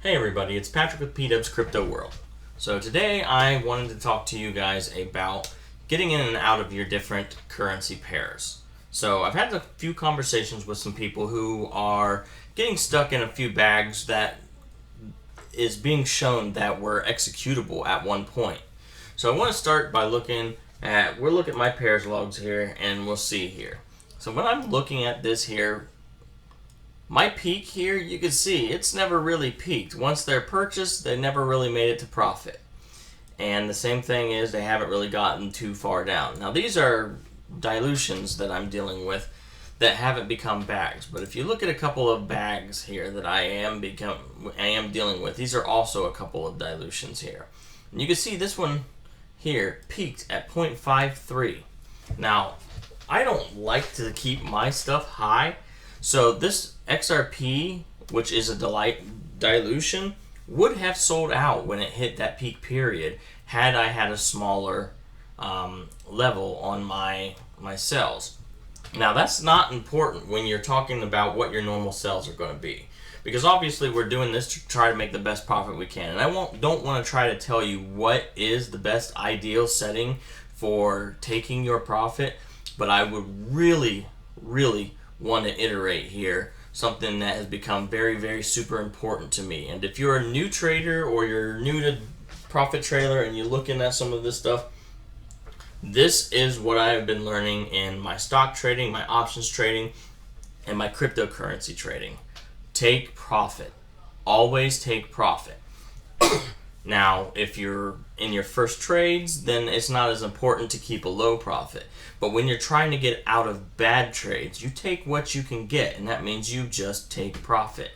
Hey everybody, it's Patrick with P-Dub's Crypto World. So today I wanted to talk to you guys about getting in and out of your different currency pairs. So I've had a few conversations with some people who are getting stuck in a few bags that is being shown that were executable at one point. So I want to start by we'll look at my pairs logs here and we'll see here. So when I'm looking at this here, my peak here, you can see it's never really peaked. Once they're purchased, they never really made it to profit. And the same thing is they haven't really gotten too far down. Now these are dilutions that I'm dealing with that haven't become bags. But if you look at a couple of bags here that I am dealing with, these are also a couple of dilutions here. And you can see this one here peaked at 0.53. Now, I don't like to keep my stuff high. So this XRP, which is a dilution, would have sold out when it hit that peak period had I had a smaller level on my cells. Now that's not important when you're talking about what your normal cells are going to be, because obviously we're doing this to try to make the best profit we can, and I don't want to try to tell you what is the best ideal setting for taking your profit, but I would really want to iterate here something that has become very super important to me. And if you're a new trader or you're new to profit trailer and you're looking at some of this stuff, this is what I've been learning in my stock trading, my options trading, and my cryptocurrency trading. Take profit. Always take profit. Now, if you're in your first trades, then it's not as important to keep a low profit. But when you're trying to get out of bad trades, you take what you can get, and that means you just take profit.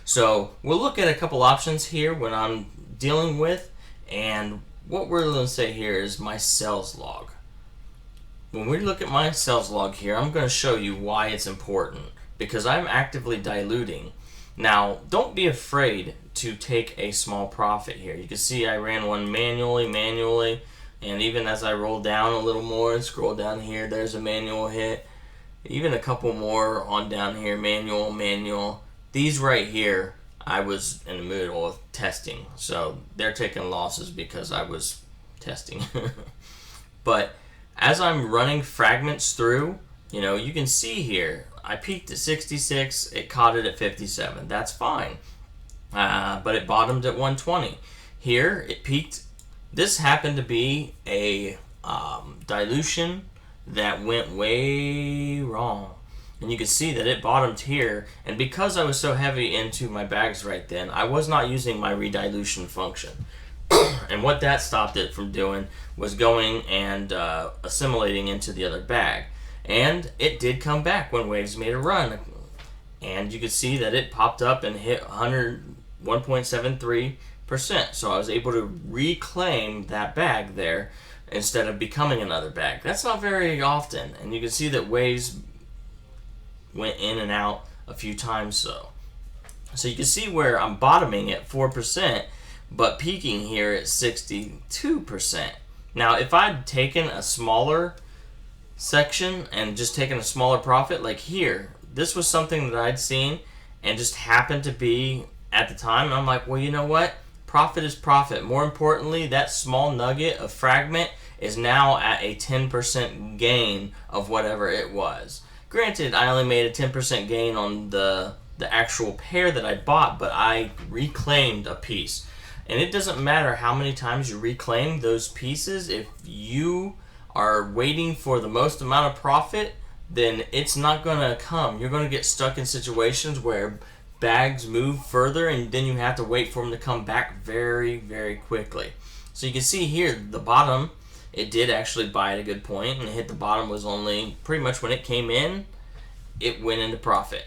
So we'll look at a couple options here when I'm dealing with, and what we're going to say here is my sales log. When we look at my sales log here, I'm going to show you why it's important, because I'm actively diluting. Now, don't be afraid to take a small profit here. You can see I ran one manually, and even as I roll down a little more and scroll down here, there's a manual hit. Even a couple more on down here, manual. These right here, I was in the middle of testing, so they're taking losses because I was testing. But as I'm running fragments through, you can see here, I peaked at 66, it caught it at 57. That's fine. But it bottomed at 120. Here, it peaked. This happened to be a dilution that went way wrong. And you can see that it bottomed here. And because I was so heavy into my bags right then, I was not using my re-dilution function. And what that stopped it from doing was going and assimilating into the other bag. And it did come back when waves made a run. And you could see that it popped up and hit 1.73%. So I was able to reclaim that bag there instead of becoming another bag. That's not very often. And you can see that waves went in and out a few times. So you can see where I'm bottoming at 4%, but peaking here at 62%. Now, if I'd taken a smaller section and just taken a smaller profit, like here, this was something that I'd seen and just happened to be at the time, and I'm like, well, you know what? Profit is profit. More importantly, that small nugget of fragment is now at a 10% gain of whatever it was. Granted, I only made a 10% gain on the actual pair that I bought, but I reclaimed a piece. And it doesn't matter how many times you reclaim those pieces, if you are waiting for the most amount of profit, then it's not going to come. You're going to get stuck in situations where bags move further and then you have to wait for them to come back very quickly. So you can see here, the bottom, it did actually buy at a good point, and it hit the bottom was only pretty much when it came in, it went into profit.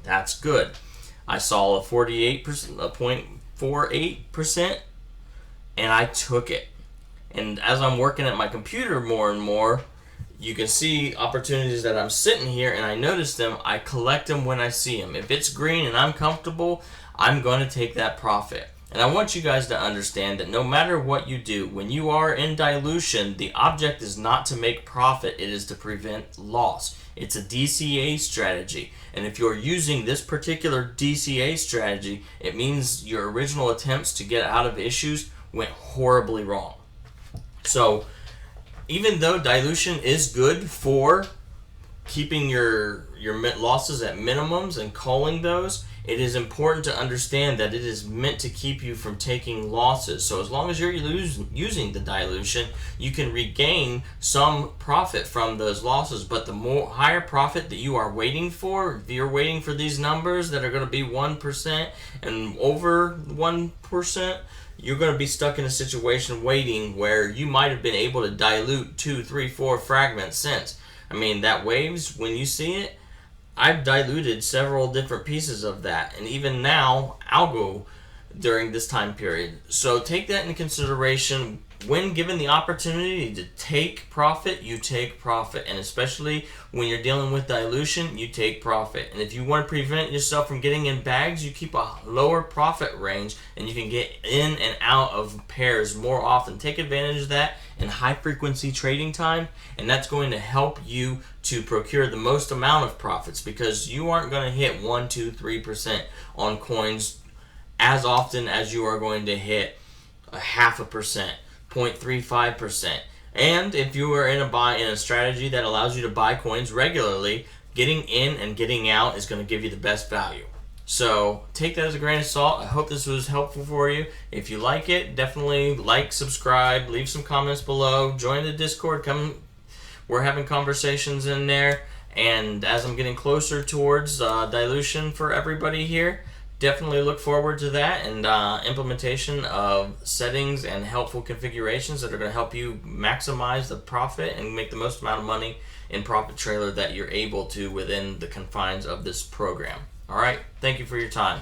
That's good. I saw a 0.48%, and I took it. And as I'm working at my computer more and more, you can see opportunities that I'm sitting here and I notice them. I collect them when I see them. If it's green and I'm comfortable, I'm going to take that profit. And I want you guys to understand that no matter what you do, when you are in dilution, the object is not to make profit, it is to prevent loss. It's a DCA strategy. And if you're using this particular DCA strategy, it means your original attempts to get out of issues went horribly wrong. So even though dilution is good for keeping your losses at minimums and calling those, it is important to understand that it is meant to keep you from taking losses. So as long as you're using the dilution, you can regain some profit from those losses. But the higher profit that you are waiting for, if you're waiting for these numbers that are going to be 1% and over 1%, you're going to be stuck in a situation waiting where you might have been able to dilute 2, 3, 4 fragment cents. I mean, that waves, when you see it, I've diluted several different pieces of that, and even now I'll go during this time period. So take that into consideration. When given the opportunity to take profit, you take profit, and especially when you're dealing with dilution, you take profit. And if you want to prevent yourself from getting in bags, you keep a lower profit range, and you can get in and out of pairs more often. Take advantage of that in high frequency trading time, and that's going to help you to procure the most amount of profits, because you aren't going to hit 1, 2, 3% on coins as often as you are going to hit 0.5%. 0.35%. And if you are in a strategy that allows you to buy coins regularly, getting in and getting out is going to give you the best value. So take that as a grain of salt. I hope this was helpful for you. If you like it, definitely like, subscribe, leave some comments below, join the Discord. We're having conversations in there. And as I'm getting closer towards dilution for everybody here, definitely look forward to that and implementation of settings and helpful configurations that are going to help you maximize the profit and make the most amount of money in Profit Trailer that you're able to within the confines of this program. All right, thank you for your time.